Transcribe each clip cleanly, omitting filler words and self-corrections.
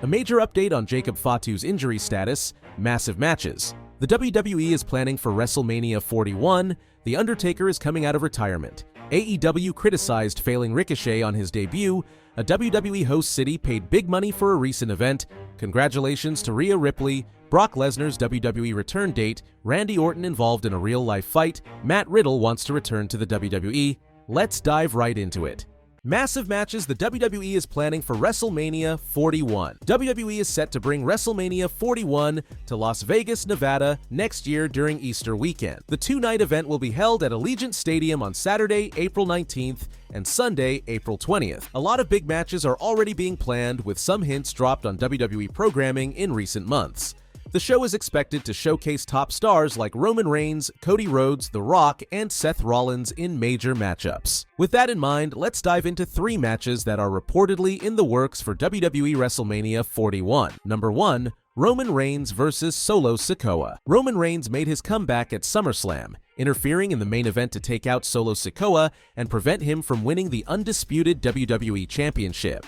A major update on Jacob Fatu's injury status, massive matches. The WWE is planning for WrestleMania 41, The Undertaker is coming out of retirement. AEW criticized Failing Ricochet on his debut, a WWE host city paid big money for a recent event, congratulations to Rhea Ripley, Brock Lesnar's WWE return date, Randy Orton involved in a real-life fight, Matt Riddle wants to return to the WWE. Let's dive right into it. Massive matches the WWE is planning for WrestleMania 41. WWE is set to bring WrestleMania 41 to Las Vegas, Nevada next year during Easter weekend. The two-night event will be held at Allegiant Stadium on Saturday, April 19th and Sunday, April 20th. A lot of big matches are already being planned, with some hints dropped on WWE programming in recent months. The show is expected to showcase top stars like Roman Reigns, Cody Rhodes, The Rock, and Seth Rollins in major matchups. With that in mind, let's dive into 3 matches that are reportedly in the works for WWE WrestleMania 41. Number 1. Roman Reigns vs. Solo Sikoa. Roman Reigns made his comeback at SummerSlam, interfering in the main event to take out Solo Sikoa and prevent him from winning the undisputed WWE Championship.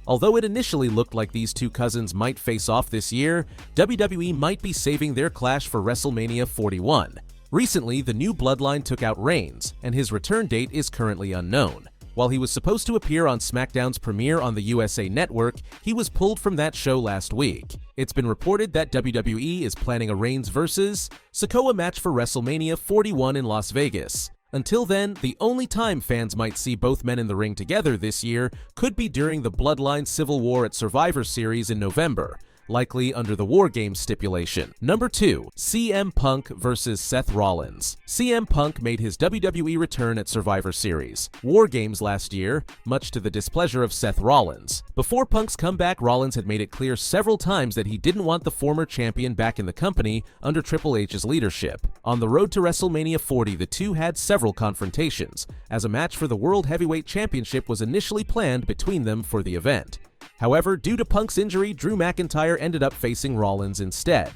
Although it initially looked like these two cousins might face off this year, WWE might be saving their clash for WrestleMania 41. Recently, the new Bloodline took out Reigns, and his return date is currently unknown. While he was supposed to appear on SmackDown's premiere on the USA Network, he was pulled from that show last week. It's been reported that WWE is planning a Reigns vs. Sikoa match for WrestleMania 41 in Las Vegas. Until then, the only time fans might see both men in the ring together this year could be during the Bloodline Civil War at Survivor Series in November, likely under the War Games stipulation. Number 2. CM Punk vs. Seth Rollins. CM Punk made his WWE return at Survivor Series, War Games last year, much to the displeasure of Seth Rollins. Before Punk's comeback, Rollins had made it clear several times that he didn't want the former champion back in the company under Triple H's leadership. On the road to WrestleMania 40, the two had several confrontations, as a match for the World Heavyweight Championship was initially planned between them for the event. However, due to Punk's injury, Drew McIntyre ended up facing Rollins instead.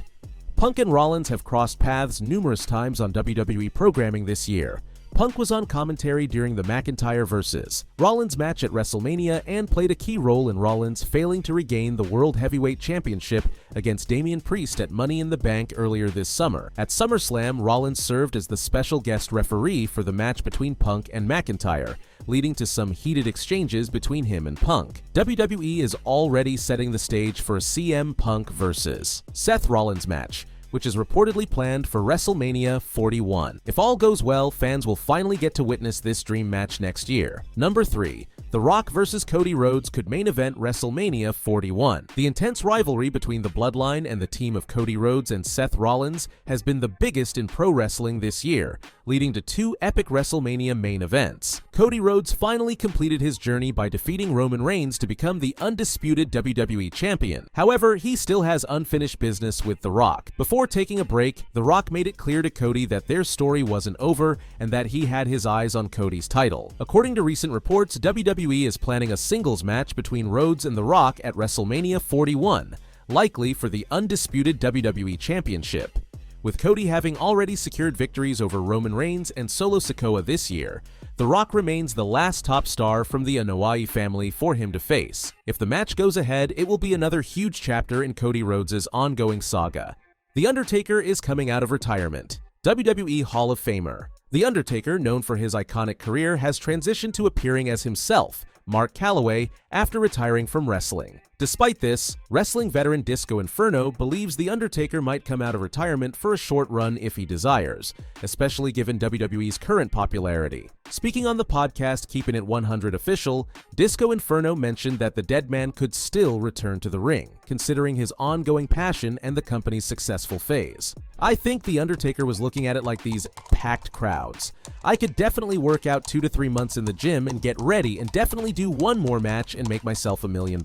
Punk and Rollins have crossed paths numerous times on WWE programming this year. Punk was on commentary during the McIntyre vs. Rollins match at WrestleMania and played a key role in Rollins failing to regain the World Heavyweight Championship against Damian Priest at Money in the Bank earlier this summer. At SummerSlam, Rollins served as the special guest referee for the match between Punk and McIntyre, leading to some heated exchanges between him and Punk. WWE is already setting the stage for a CM Punk vs. Seth Rollins match, which is reportedly planned for WrestleMania 41. If all goes well, fans will finally get to witness this dream match next year. Number 3. The Rock vs. Cody Rhodes could main event WrestleMania 41. The intense rivalry between the Bloodline and the team of Cody Rhodes and Seth Rollins has been the biggest in pro wrestling this year, leading to 2 epic WrestleMania main events. Cody Rhodes finally completed his journey by defeating Roman Reigns to become the undisputed WWE Champion. However, he still has unfinished business with The Rock. Before taking a break, The Rock made it clear to Cody that their story wasn't over and that he had his eyes on Cody's title. According to recent reports, WWE is planning a singles match between Rhodes and The Rock at WrestleMania 41, likely for the undisputed WWE Championship. With Cody having already secured victories over Roman Reigns and Solo Sikoa this year, The Rock remains the last top star from the Anoa'i family for him to face. If the match goes ahead, it will be another huge chapter in Cody Rhodes' ongoing saga. The Undertaker is coming out of retirement. WWE Hall of Famer. The Undertaker, known for his iconic career, has transitioned to appearing as himself, Mark Calloway, after retiring from wrestling. Despite this, wrestling veteran Disco Inferno believes The Undertaker might come out of retirement for a short run if he desires, especially given WWE's current popularity. Speaking on the podcast Keeping It 100 Official, Disco Inferno mentioned that the dead man could still return to the ring, considering his ongoing passion and the company's successful phase. I think The Undertaker was looking at it like these packed crowds. I could definitely work out 2 to 3 months in the gym and get ready and definitely do one more match and make myself $1 million.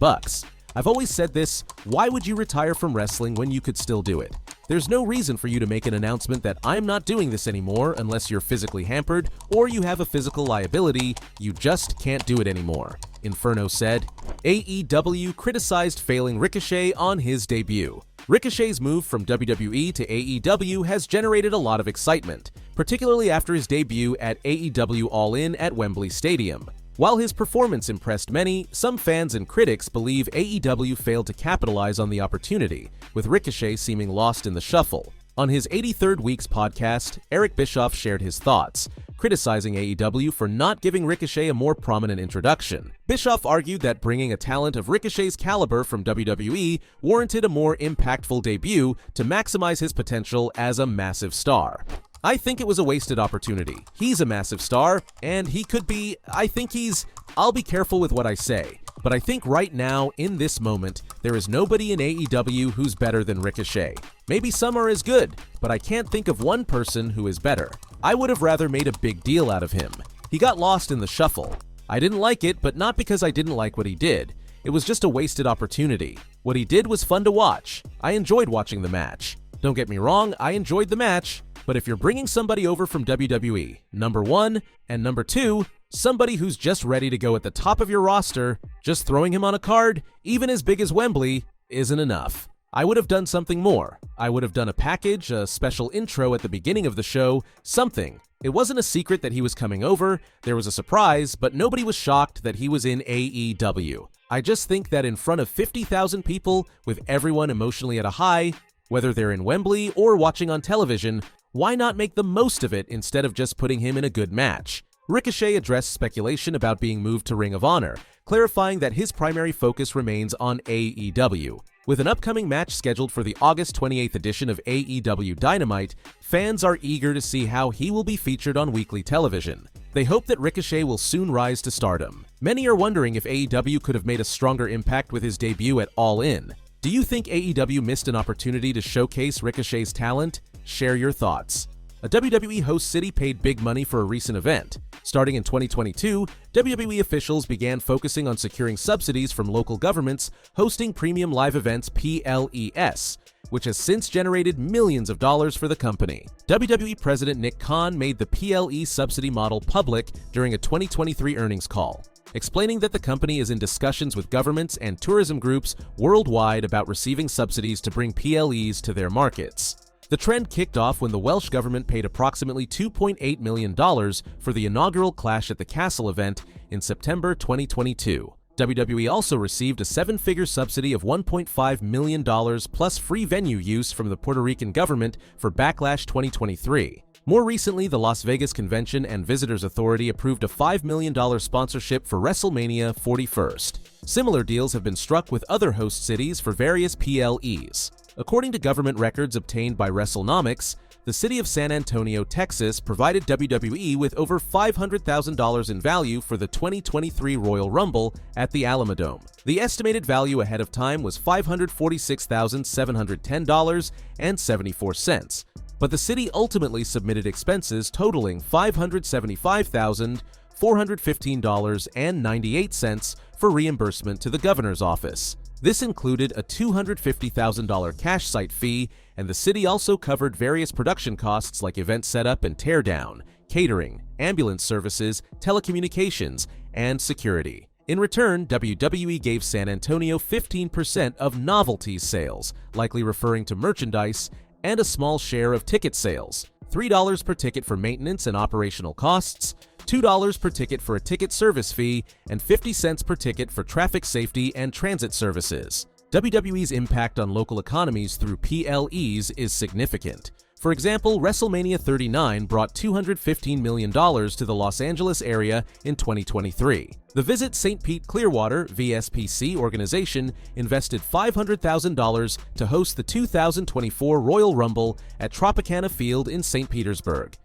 I've always said this, why would you retire from wrestling when you could still do it? There's no reason for you to make an announcement that I'm not doing this anymore unless you're physically hampered or you have a physical liability, you just can't do it anymore, Inferno said. AEW criticized Failing Ricochet on his debut. Ricochet's move from WWE to AEW has generated a lot of excitement, particularly after his debut at AEW All In at Wembley Stadium. While his performance impressed many, some fans and critics believe AEW failed to capitalize on the opportunity, with Ricochet seeming lost in the shuffle. On his 83rd Weeks podcast, Eric Bischoff shared his thoughts, criticizing AEW for not giving Ricochet a more prominent introduction. Bischoff argued that bringing a talent of Ricochet's caliber from WWE warranted a more impactful debut to maximize his potential as a massive star. I think it was a wasted opportunity. He's a massive star, and he could be, I'll be careful with what I say, but I think right now, in this moment, there is nobody in AEW who's better than Ricochet. Maybe some are as good, but I can't think of one person who is better. I would have rather made a big deal out of him. He got lost in the shuffle. I didn't like it, but not because I didn't like what he did. It was just a wasted opportunity. What he did was fun to watch. I enjoyed watching the match. Don't get me wrong, I enjoyed the match, but if you're bringing somebody over from WWE, number one, and number two, somebody who's just ready to go at the top of your roster, just throwing him on a card, even as big as Wembley, isn't enough. I would have done something more. I would have done a package, a special intro at the beginning of the show, something. It wasn't a secret that he was coming over, there was a surprise, but nobody was shocked that he was in AEW. I just think that in front of 50,000 people, with everyone emotionally at a high, whether they're in Wembley or watching on television, why not make the most of it instead of just putting him in a good match? Ricochet addressed speculation about being moved to Ring of Honor, clarifying that his primary focus remains on AEW. With an upcoming match scheduled for the August 28th edition of AEW Dynamite, fans are eager to see how he will be featured on weekly television. They hope that Ricochet will soon rise to stardom. Many are wondering if AEW could have made a stronger impact with his debut at All In. Do you think AEW missed an opportunity to showcase Ricochet's talent? Share your thoughts. A WWE host city paid big money for a recent event. Starting in 2022, WWE officials began focusing on securing subsidies from local governments hosting premium live events PLES, which has since generated millions of dollars for the company. WWE President Nick Khan made the PLE subsidy model public during a 2023 earnings call, explaining that the company is in discussions with governments and tourism groups worldwide about receiving subsidies to bring PLEs to their markets. The trend kicked off when the Welsh government paid approximately $2.8 million for the inaugural Clash at the Castle event in September 2022. WWE also received a seven-figure subsidy of $1.5 million plus free venue use from the Puerto Rican government for Backlash 2023. More recently, the Las Vegas Convention and Visitors Authority approved a $5 million sponsorship for WrestleMania 41st. Similar deals have been struck with other host cities for various PLEs. According to government records obtained by WrestleNomics, the city of San Antonio, Texas provided WWE with over $500,000 in value for the 2023 Royal Rumble at the Alamodome. The estimated value ahead of time was $546,710.74, but the city ultimately submitted expenses totaling $575,415.98 for reimbursement to the governor's office. This included a $250,000 cash site fee, and the city also covered various production costs like event setup and teardown, catering, ambulance services, telecommunications, and security. In return, WWE gave San Antonio 15% of novelties sales, likely referring to merchandise, and a small share of ticket sales, $3 per ticket for maintenance and operational costs, $2 per ticket for a ticket service fee, and 50 cents per ticket for traffic safety and transit services. WWE's impact on local economies through PLEs is significant. For example, WrestleMania 39 brought $215 million to the Los Angeles area in 2023. The Visit St. Pete Clearwater (VSPC) organization invested $500,000 to host the 2024 Royal Rumble at Tropicana Field in St. Petersburg,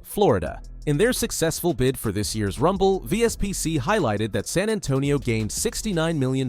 Florida. In their successful bid for this year's Rumble, VSPC highlighted that San Antonio gained $69 million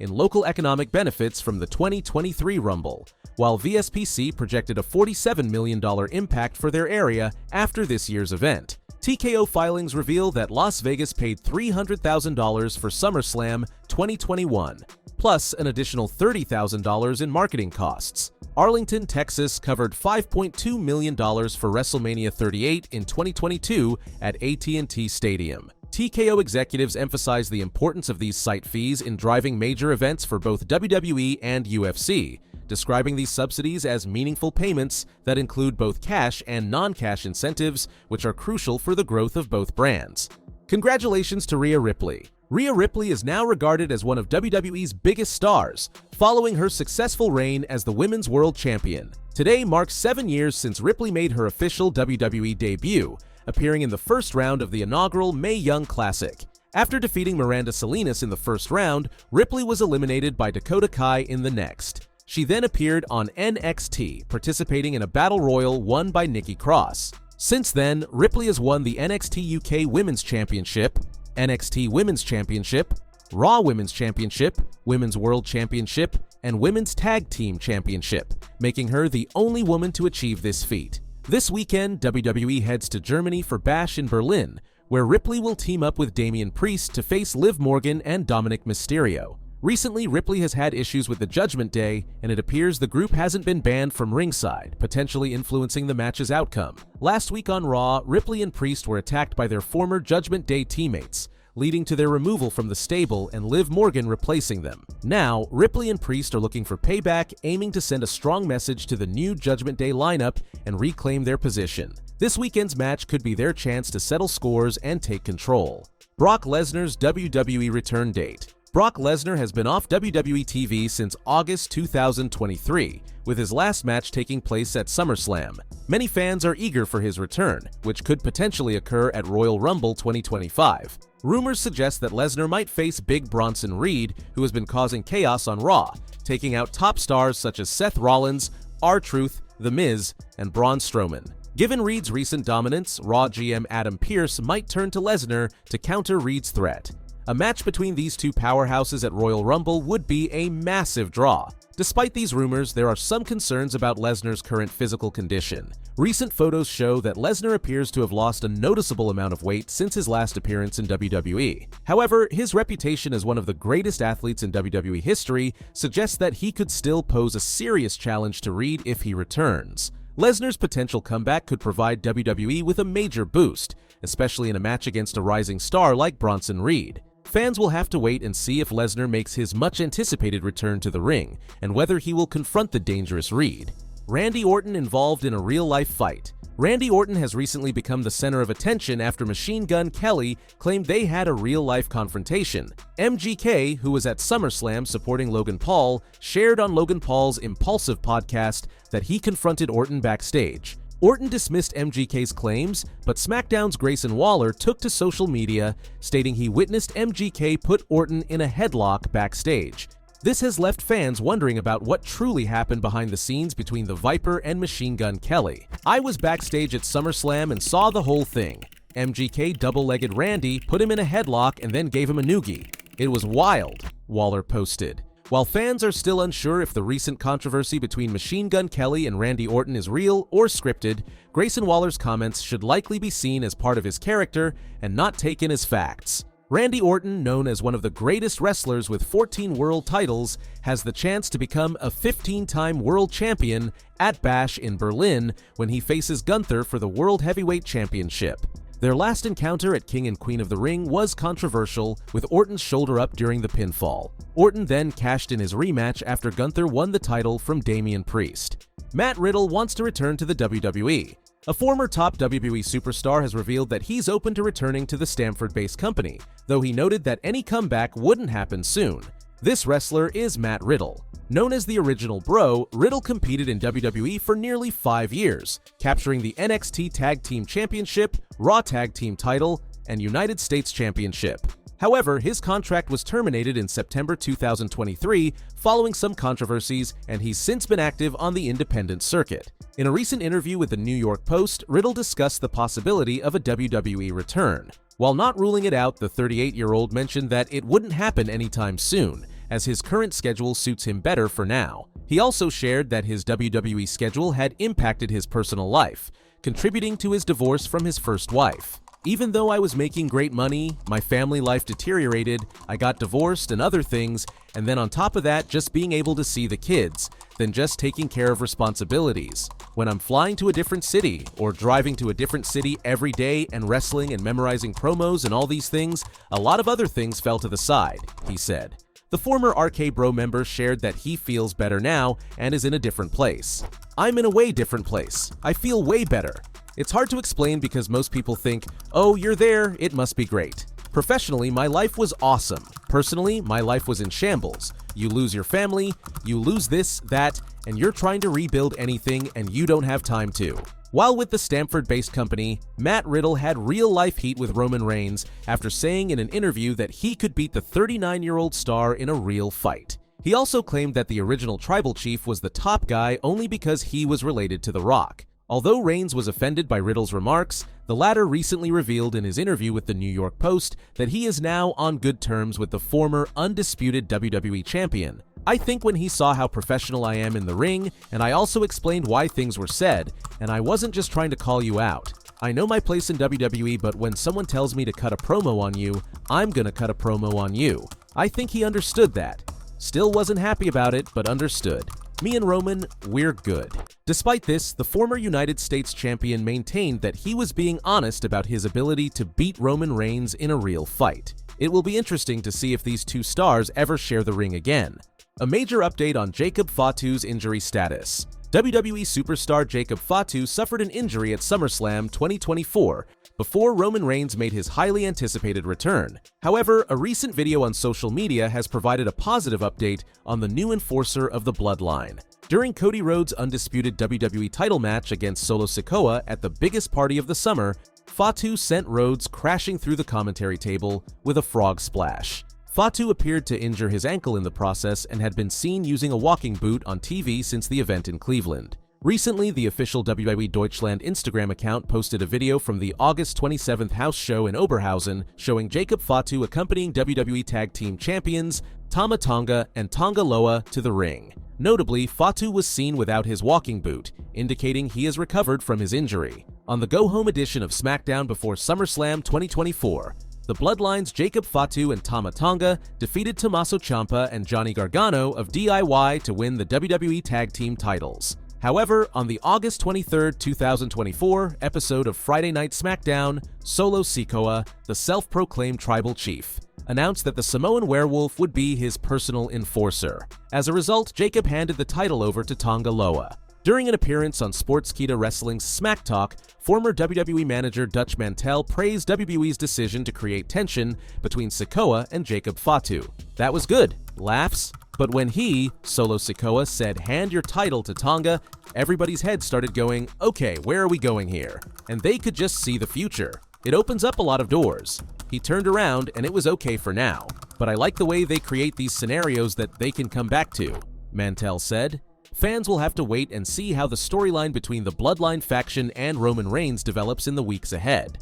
in local economic benefits from the 2023 Rumble, while VSPC projected a $47 million impact for their area after this year's event. TKO filings reveal that Las Vegas paid $300,000 for SummerSlam 2021, plus an additional $30,000 in marketing costs. Arlington, Texas covered $5.2 million for WrestleMania 38 in 2022 at AT&T Stadium. TKO executives emphasized the importance of these site fees in driving major events for both WWE and UFC, describing these subsidies as meaningful payments that include both cash and non-cash incentives, which are crucial for the growth of both brands. Congratulations to Rhea Ripley. Rhea Ripley is now regarded as one of WWE's biggest stars, following her successful reign as the Women's World Champion. Today marks 7 years since Ripley made her official WWE debut, appearing in the first round of the inaugural Mae Young Classic. After defeating Miranda Salinas in the first round, Ripley was eliminated by Dakota Kai in the next. She then appeared on NXT, participating in a battle royal won by Nikki Cross. Since then, Ripley has won the NXT UK Women's Championship, NXT Women's Championship, Raw Women's Championship, Women's World Championship, and Women's Tag Team Championship, making her the only woman to achieve this feat. This weekend, WWE heads to Germany for Bash in Berlin, where Ripley will team up with Damian Priest to face Liv Morgan and Dominic Mysterio. Recently, Ripley has had issues with the Judgment Day, and it appears the group hasn't been banned from ringside, potentially influencing the match's outcome. Last week on Raw, Ripley and Priest were attacked by their former Judgment Day teammates, leading to their removal from the stable and Liv Morgan replacing them. Now, Ripley and Priest are looking for payback, aiming to send a strong message to the new Judgment Day lineup and reclaim their position. This weekend's match could be their chance to settle scores and take control. Brock Lesnar's WWE return date. Brock Lesnar has been off WWE TV since August 2023, with his last match taking place at SummerSlam. Many fans are eager for his return, which could potentially occur at Royal Rumble 2025. Rumors suggest that Lesnar might face Big Bronson Reed, who has been causing chaos on Raw, taking out top stars such as Seth Rollins, R-Truth, The Miz, and Braun Strowman. Given Reed's recent dominance, Raw GM Adam Pearce might turn to Lesnar to counter Reed's threat. A match between these two powerhouses at Royal Rumble would be a massive draw. Despite these rumors, there are some concerns about Lesnar's current physical condition. Recent photos show that Lesnar appears to have lost a noticeable amount of weight since his last appearance in WWE. However, his reputation as one of the greatest athletes in WWE history suggests that he could still pose a serious challenge to Reed if he returns. Lesnar's potential comeback could provide WWE with a major boost, especially in a match against a rising star like Bronson Reed. Fans will have to wait and see if Lesnar makes his much-anticipated return to the ring, and whether he will confront the dangerous Reed. Randy Orton involved in a real-life fight. Randy Orton has recently become the center of attention after Machine Gun Kelly claimed they had a real-life confrontation. MGK, who was at SummerSlam supporting Logan Paul, shared on Logan Paul's Impulsive podcast that he confronted Orton backstage. Orton dismissed MGK's claims, but SmackDown's Grayson Waller took to social media, stating he witnessed MGK put Orton in a headlock backstage. This has left fans wondering about what truly happened behind the scenes between the Viper and Machine Gun Kelly. I was backstage at SummerSlam and saw the whole thing. MGK double-legged Randy, put him in a headlock, and then gave him a noogie. It was wild, Waller posted. While fans are still unsure if the recent controversy between Machine Gun Kelly and Randy Orton is real or scripted, Grayson Waller's comments should likely be seen as part of his character and not taken as facts. Randy Orton, known as one of the greatest wrestlers with 14 world titles, has the chance to become a 15-time world champion at Bash in Berlin when he faces Gunther for the World Heavyweight Championship. Their last encounter at King and Queen of the Ring was controversial, with Orton's shoulder up during the pinfall. Orton then cashed in his rematch after Gunther won the title from Damian Priest. Matt Riddle wants to return to the WWE. A former top WWE superstar has revealed that he's open to returning to the Stamford-based company, though he noted that any comeback wouldn't happen soon. This wrestler is Matt Riddle. Known as the original Bro, Riddle competed in WWE for nearly 5 years, capturing the NXT Tag Team Championship, Raw Tag Team title, and United States Championship. However, his contract was terminated in September 2023 following some controversies, and he's since been active on the independent circuit. In a recent interview with the New York Post, Riddle discussed the possibility of a WWE return. While not ruling it out, the 38-year-old mentioned that it wouldn't happen anytime soon, as his current schedule suits him better for now. He also shared that his WWE schedule had impacted his personal life, contributing to his divorce from his first wife. Even though I was making great money, my family life deteriorated, I got divorced and other things, and then on top of that, just being able to see the kids, then just taking care of responsibilities. When I'm flying to a different city or driving to a different city every day and wrestling and memorizing promos and all these things, a lot of other things fell to the side, he said. The former RK Bro member shared that he feels better now and is in a different place. I'm in a way different place. I feel way better. It's hard to explain because most people think, oh, you're there, it must be great. Professionally, my life was awesome. Personally, my life was in shambles. You lose your family, you lose this, that, and you're trying to rebuild anything and you don't have time to. While with the Stamford-based company, Matt Riddle had real-life heat with Roman Reigns after saying in an interview that he could beat the 39-year-old star in a real fight. He also claimed that the original tribal chief was the top guy only because he was related to The Rock. Although Reigns was offended by Riddle's remarks, the latter recently revealed in his interview with the New York Post that he is now on good terms with the former undisputed WWE champion. I think when he saw how professional I am in the ring, and I also explained why things were said, and I wasn't just trying to call you out. I know my place in WWE, but when someone tells me to cut a promo on you, I'm gonna cut a promo on you. I think he understood that. Still wasn't happy about it, but understood. Me and Roman, we're good. Despite this, the former United States champion maintained that he was being honest about his ability to beat Roman Reigns in a real fight. It will be interesting to see if these two stars ever share the ring again. A major update on Jacob Fatu's injury status. WWE superstar Jacob Fatu suffered an injury at SummerSlam 2024 before Roman Reigns made his highly anticipated return. However, a recent video on social media has provided a positive update on the new enforcer of the Bloodline. During Cody Rhodes' undisputed WWE title match against Solo Sikoa at the biggest party of the summer, Fatu sent Rhodes crashing through the commentary table with a frog splash. Fatu appeared to injure his ankle in the process and had been seen using a walking boot on TV since the event in Cleveland. Recently, the official WWE Deutschland Instagram account posted a video from the August 27th house show in Oberhausen showing Jacob Fatu accompanying WWE Tag Team Champions Tama Tonga and Tonga Loa to the ring. Notably, Fatu was seen without his walking boot, indicating he has recovered from his injury. On the go-home edition of SmackDown before SummerSlam 2024, the Bloodline's Jacob Fatu and Tama Tonga defeated Tommaso Ciampa and Johnny Gargano of DIY to win the WWE Tag Team titles. However, on the August 23, 2024 episode of Friday Night SmackDown, Solo Sikoa, the self-proclaimed tribal chief, announced that the Samoan werewolf would be his personal enforcer. As a result, Jacob handed the title over to Tonga Loa. During an appearance on Sportskeeda Wrestling's Smack Talk, former WWE manager Dutch Mantel praised WWE's decision to create tension between Sikoa and Jacob Fatu. That was good. Laughs. But when he, Solo Sikoa, said hand your title to Tonga, everybody's head started going, okay, where are we going here? And they could just see the future. It opens up a lot of doors. He turned around and it was okay for now. But I like the way they create these scenarios that they can come back to, Mantel said. Fans will have to wait and see how the storyline between the Bloodline faction and Roman Reigns develops in the weeks ahead.